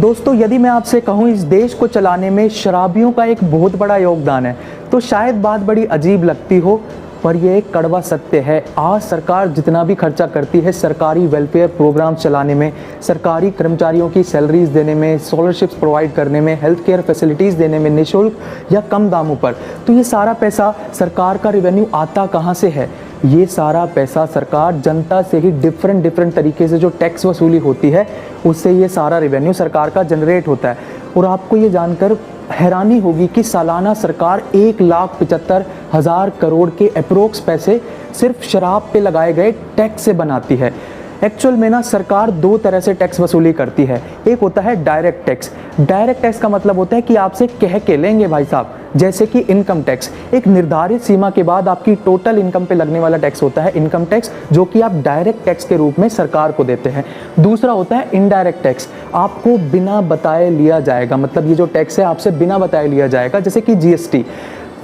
दोस्तों, यदि मैं आपसे कहूँ इस देश को चलाने में शराबियों का एक बहुत बड़ा योगदान है तो शायद बात बड़ी अजीब लगती हो, पर यह एक कड़वा सत्य है। आज सरकार जितना भी खर्चा करती है सरकारी वेलफेयर प्रोग्राम चलाने में, सरकारी कर्मचारियों की सैलरीज देने में, स्कॉलरशिप्स प्रोवाइड करने में, हेल्थ केयर फैसिलिटीज़ देने में निःशुल्क या कम दामों पर, तो ये सारा पैसा सरकार का रेवेन्यू आता कहाँ से है? ये सारा पैसा सरकार जनता से ही डिफरेंट तरीके से जो टैक्स वसूली होती है उससे ये सारा रेवेन्यू सरकार का जनरेट होता है। और आपको ये जानकर हैरानी होगी कि सालाना सरकार 1,75,000 करोड़ के अप्रोक्स पैसे सिर्फ शराब पे लगाए गए टैक्स से बनाती है। एक्चुअल में ना सरकार दो तरह से टैक्स वसूली करती है। एक होता है डायरेक्ट टैक्स। डायरेक्ट टैक्स का मतलब होता है कि आपसे कह के लेंगे भाई साहब, जैसे कि इनकम टैक्स। एक निर्धारित सीमा के बाद आपकी टोटल इनकम पे लगने वाला टैक्स होता है इनकम टैक्स, जो कि आप डायरेक्ट टैक्स के रूप में सरकार को देते हैं। दूसरा होता है इनडायरेक्ट टैक्स। आपको बिना बताए लिया जाएगा, मतलब ये जो टैक्स है आपसे बिना बताए लिया जाएगा, जैसे कि जीएसटी।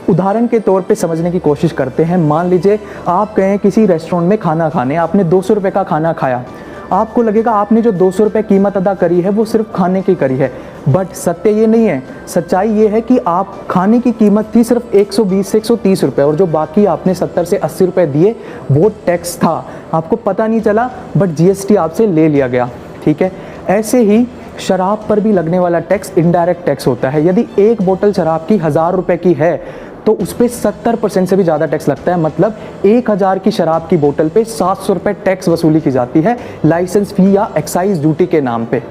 उदाहरण के तौर पे समझने की कोशिश करते हैं। मान लीजिए आप गए किसी रेस्टोरेंट में खाना खाने, आपने 200 रुपये का खाना खाया। आपको लगेगा आपने जो 200 रुपये कीमत अदा करी है वो सिर्फ खाने की करी है, बट सत्य ये नहीं है। सच्चाई ये है कि आप खाने की कीमत थी सिर्फ 120 से 130 रुपये, और जो बाकी आपने 70 से 80 रुपये दिए वो टैक्स था। आपको पता नहीं चला, बट जीएसटी आपसे ले लिया गया। ठीक है, ऐसे ही शराब पर भी लगने वाला टैक्स इनडायरेक्ट टैक्स होता है। यदि एक बोतल शराब की 1000 रुपये की है तो उस पर 70% से भी ज़्यादा टैक्स लगता है। मतलब 1000 की शराब की बोतल पे 700 रुपये टैक्स वसूली की जाती है लाइसेंस फी या एक्साइज ड्यूटी के नाम पे।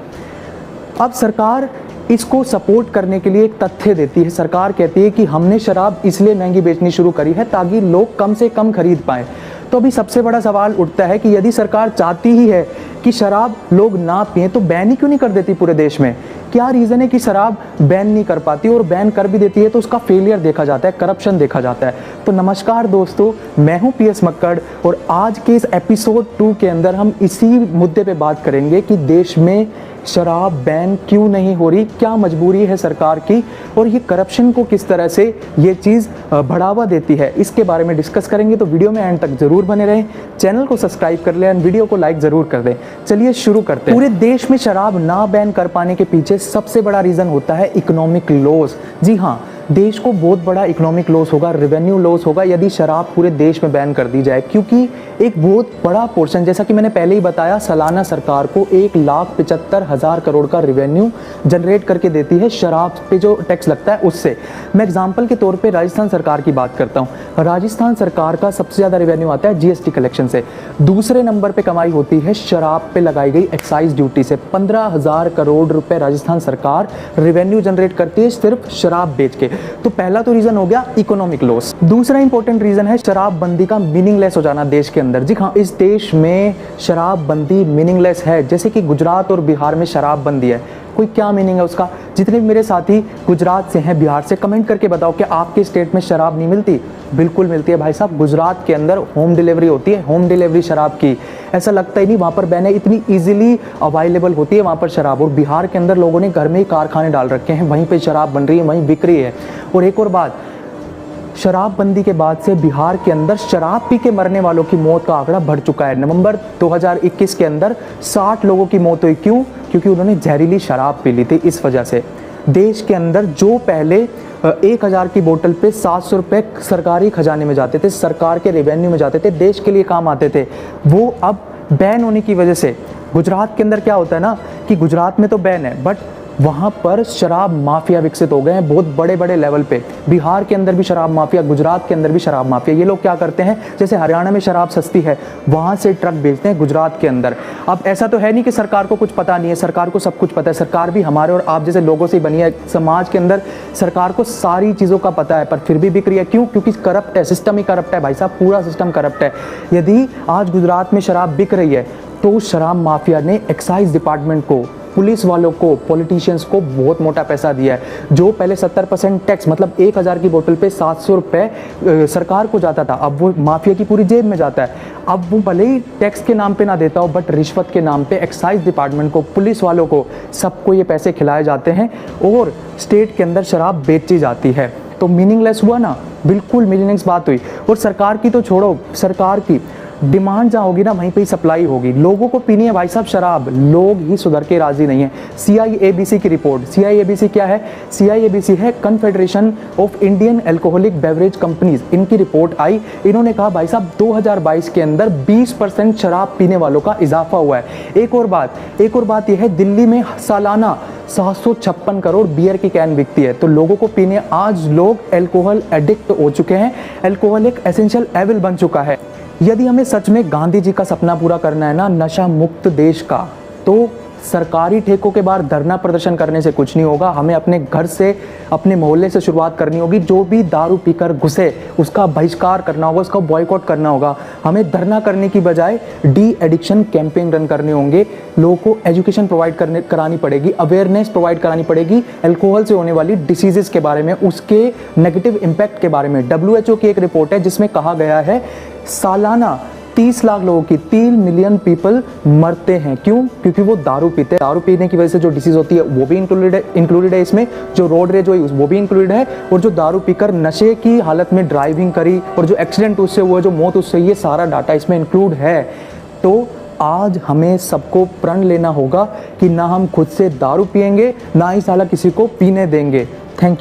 अब सरकार इसको सपोर्ट करने के लिए एक तथ्य देती है। सरकार कहती है कि हमने शराब इसलिए महंगी बेचनी शुरू करी है ताकि लोग कम से कम खरीद पाएँ। तो अभी सबसे बड़ा सवाल उठता है कि यदि सरकार चाहती ही है कि शराब लोग ना पिएं तो बैन ही क्यों नहीं कर देती पूरे देश में? क्या रीज़न है कि शराब बैन नहीं कर पाती, और बैन कर भी देती है तो उसका फेलियर देखा जाता है, करप्शन देखा जाता है। तो नमस्कार दोस्तों, मैं हूं पीएस मक्कड़, और आज के इस एपिसोड 2 के अंदर हम इसी मुद्दे पे बात करेंगे कि देश में शराब बैन क्यों नहीं हो रही, क्या मजबूरी है सरकार की, और ये करप्शन को किस तरह से ये चीज़ बढ़ावा देती है, इसके बारे में डिस्कस करेंगे। तो वीडियो में एंड तक जरूर बने रहें, चैनल को सब्सक्राइब कर लें, वीडियो को लाइक ज़रूर कर दें। चलिए शुरू करते हैं। पूरे देश में शराब ना बैन कर पाने के पीछे सबसे बड़ा रीज़न होता है इकोनॉमिक लॉस। जी हाँ, देश को बहुत बड़ा इकोनॉमिक लॉस होगा, रेवेन्यू लॉस होगा यदि शराब पूरे देश में बैन कर दी जाए, क्योंकि एक बहुत बड़ा पोर्शन, जैसा कि मैंने पहले ही बताया, सालाना सरकार को 1,75,000 करोड़ का रेवेन्यू जनरेट करके देती है शराब पे जो टैक्स लगता है उससे। मैं एग्जांपल के तौर पे राजस्थान सरकार की बात करता हूँ। राजस्थान सरकार का सबसे ज़्यादा रेवेन्यू आता है जीएसटी कलेक्शन से। दूसरे नंबर पर कमाई होती है शराब पे लगाई गई एक्साइज ड्यूटी से। 15,000 करोड़ रुपये राजस्थान सरकार रेवेन्यू जनरेट करती है सिर्फ शराब बेच के। तो पहला तो रीजन हो गया इकोनॉमिक लॉस। दूसरा इंपॉर्टेंट रीजन है शराबबंदी का मीनिंगलेस हो जाना देश के अंदर। जी हाँ, इस देश में शराबबंदी मीनिंगलेस है। जैसे कि गुजरात और बिहार में शराबबंदी है, कोई क्या मीनिंग है उसका? जितने भी मेरे साथी गुजरात से हैं, बिहार से, कमेंट करके बताओ कि आपके स्टेट में शराब नहीं मिलती? बिल्कुल मिलती है भाई साहब। गुजरात के अंदर होम डिलीवरी होती है, होम डिलीवरी शराब की। ऐसा लगता ही नहीं वहाँ पर बैन है, इतनी ईजिली अवेलेबल होती है वहाँ पर शराब। और बिहार के अंदर लोगों ने घर में ही कारखाने डाल रखे हैं, वहीं पर शराब बन रही है, वहीं बिक रही है। और एक और बात, शराबबंदी के बाद से बिहार के अंदर शराब पी के मरने वालों की मौत का आंकड़ा बढ़ चुका है। नवंबर 2021 के अंदर 60 लोगों की मौत हुई। क्यों? क्योंकि उन्होंने जहरीली शराब पी ली थी। इस वजह से देश के अंदर जो पहले 1000 की बोतल पे 700 रुपये सरकारी खजाने में जाते थे, सरकार के रेवेन्यू में जाते थे, देश के लिए काम आते थे, वो अब बैन होने की वजह से, गुजरात के अंदर क्या होता है ना कि गुजरात में तो बैन है बट वहाँ पर शराब माफिया विकसित हो गए हैं बहुत बड़े बड़े लेवल पे। बिहार के अंदर भी शराब माफिया, गुजरात के अंदर भी शराब माफिया। ये लोग क्या करते हैं, जैसे हरियाणा में शराब सस्ती है, वहाँ से ट्रक बेचते हैं गुजरात के अंदर। अब ऐसा तो है नहीं कि सरकार को कुछ पता नहीं है, सरकार को सब कुछ पता है। सरकार भी हमारे और आप जैसे लोगों से बनी है। समाज के अंदर सरकार को सारी चीज़ों का पता है, पर फिर भी बिक रही है। क्यों? क्योंकि करप्ट है, सिस्टम ही करप्ट है भाई साहब, पूरा सिस्टम करप्ट है। यदि आज गुजरात में शराब बिक रही है तो शराब माफिया ने एक्साइज डिपार्टमेंट को, पुलिस वालों को, पॉलिटिशियंस को बहुत मोटा पैसा दिया है। जो पहले 70% टैक्स, मतलब 1000 की बोतल पे 700 रुपये सरकार को जाता था, अब वो माफिया की पूरी जेब में जाता है। अब वो भले ही टैक्स के नाम पे ना देता हो, बट रिश्वत के नाम पे एक्साइज डिपार्टमेंट को, पुलिस वालों को, सबको ये पैसे खिलाए जाते हैं और स्टेट के अंदर शराब बेची जाती है। तो मीनिंगलेस हुआ ना, बिल्कुल मीनिंगलेस बात हुई। और सरकार की तो छोड़ो, सरकार की डिमांड जहाँ होगी ना वहीं पे ही सप्लाई होगी। लोगों को पीनी है भाई साहब शराब, लोग ही सुधर के राजी नहीं है। CIABC की रिपोर्ट, CIABC क्या है? CIABC है confederation of Indian alcoholic beverage companies, इनकी रिपोर्ट आई। इन्होंने कहा भाई साहब 2022 के अंदर 20% शराब पीने वालों का इजाफा हुआ है। एक और बात यह है, दिल्ली में सालाना 756 करोड़ बियर की कैन बिकती है। तो लोगों को पीने, आज लोग अल्कोहल एडिक्ट हो चुके हैं। अल्कोहल एक एसेंशियल एविल बन चुका है। यदि हमें सच में गांधी जी का सपना पूरा करना है ना, नशा मुक्त देश का, तो सरकारी ठेकों के बाहर धरना प्रदर्शन करने से कुछ नहीं होगा। हमें अपने घर से, अपने मोहल्ले से शुरुआत करनी होगी। जो भी दारू पीकर घुसे उसका बहिष्कार करना होगा, उसका बॉयकॉट करना होगा। हमें धरना करने की बजाय डी एडिक्शन कैंपेन रन करने होंगे। लोगों को एजुकेशन करानी पड़ेगी, अवेयरनेस प्रोवाइड करानी पड़ेगी अल्कोहल से होने वाली डिसीजेस के बारे में, उसके नेगेटिव इम्पैक्ट के बारे में। WHO की एक रिपोर्ट है जिसमें कहा गया है सालाना 30 लाख लोगों की, 3 मिलियन पीपल मरते हैं। क्यों? क्योंकि वो दारू पीते हैं। दारू पीने की वजह से जो डिसीज होती है वो भी इंक्लूडेड है इसमें। जो रोड रेज हुई वो भी इंक्लूडेड है, और जो दारू पीकर नशे की हालत में ड्राइविंग करी और जो एक्सीडेंट उससे हुआ, जो मौत उससे, ये सारा डाटा इसमें इंक्लूड है। तो आज हमें सबको प्रण लेना होगा कि ना हम खुद से दारू पिएंगे, ना ही साला किसी को पीने देंगे।